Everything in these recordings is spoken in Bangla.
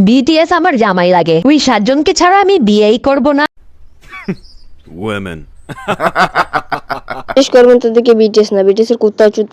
বিটিএস আমার জামাই লাগে, ওই 7 জনকে ছাড়া আমি বিয়েই করব না। Women. শেষ করবেন তাদেরকে বিটিএস না, বিটিএস এর কুত্তা চুত।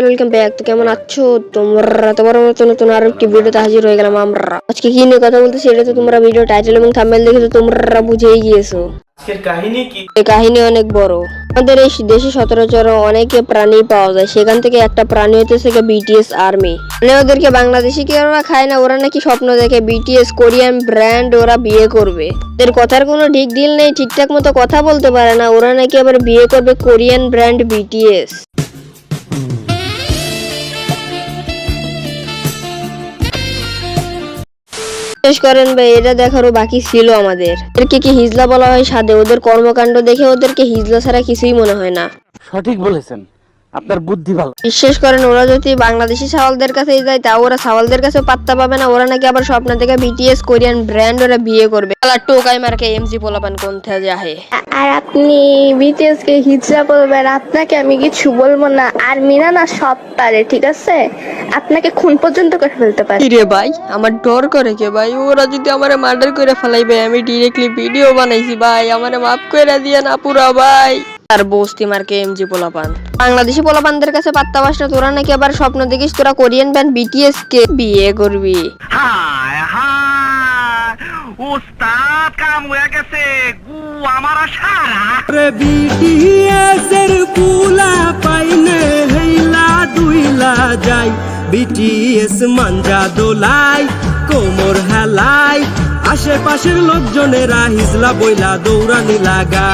Welcome back. তো কেমন আছো তোমরা? তোমার মতো নতুন আরো একটি ভিডিওতে হাজির হয়ে গেলাম আমরা। আজকে কি নিয়ে কথা বলতেছি এটা তো তোমরা ভিডিও টাইটেল এবং থাম্বনেল দেখে তো তোমরা বুঝেই গিয়েছো। আজকের কাহিনী কি? এই কাহিনী অনেক বড়। আমাদের এই দেশে সচরাচর অনেকে প্রাণী পাওয়া যায়, সেখান থেকে একটা প্রাণী হতেছে বিটিএস আর্মি। মানে ওদেরকে বাংলাদেশি কি ওরা খায় না, ওরা নাকি স্বপ্ন দেখে বিটিএস কোরিয়ান ব্র্যান্ড ওরা বিয়ে করবে। এর কথার কোনো ঠিক ডিল নেই, ঠিকঠাক মতো কথা বলতে পারে না, ওরা নাকি আবার বিয়ে করবে কোরিয়ান ব্র্যান্ড বিটিএস। শেষ করেন ভাই, এটা দেখারও বাকি ছিল আমাদের। এদেরকে কি হিজলা বলা হয় সাধে? ওদের কর্মকাণ্ড দেখে ওদেরকে হিজলা ছাড়া কিছুই মনে হয় না। সঠিক বলেছেন, আপনার বুদ্ধি ভালো। বিশ্বাস করেন, ওরা যদি বাংলাদেশি সাওয়ালদের কাছে যায় তাও ওরা সাওয়ালদের কাছে পাত্তা পাবে না। ওরা নাকি আবার স্বপ্ন থেকে বিটিএস কোরিয়ান ব্র্যান্ড ওরা বিয়ে করবে। টোকাই মার্কে এমজি পোলাপান কোন থেকে আহে। আর আপনি বিটিএস কে হিজড়া বলবেন, আপনাকে আমি কিছু বলবো না। আর মিনা না সব পারে, ঠিক আছে? আপনাকে খুন পর্যন্ত করে ফেলতে পারে। রে ভাই, আমার ডর করে কে ভাই? ওরা যদি আমারে মার্ডার করে ফেলাইবে, আমি ডিরেক্টলি ভিডিও বানাইছি ভাই, আমারে মাফ করে দিয়ে না পুরা ভাই। আর বস্তি মার্কে এমজি পোলাপান বাংলাদেশি পোলাপানদের কাছে পাত্তা পাস না, তোরা নাকি আবার স্বপ্ন দেখিস তোরা কোরিয়ান ব্যান্ড বিটিএস কে বিয়ে করবি। হায় হায়, ওস্তাদ কাম হয়ে গেছে, গু আমার সারা রে বিটিএস এর পুলা পাইনে হেইলা দুইলা যাই, বিটিএস মাঞ্জা দোলাই কোমর হেলাই, আশেপাশের লোকজনেরা হিজলা বইলা দৌড়ানি লাগা।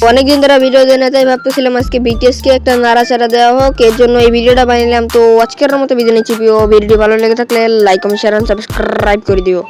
অনেকদিন ধরে ভিডিও দেয় না, তাই ভাবতেছিলাম আজকে বিটিএস কে একটা নাড়াচাড়া দেওয়া হোক, এর জন্য এই ভিডিওটা বানাইলাম। তো আজকের মতো বিদায় নিচ্ছি। ভিডিওটি ভালো লেগে থাকলে like comment share and subscribe করে দিও।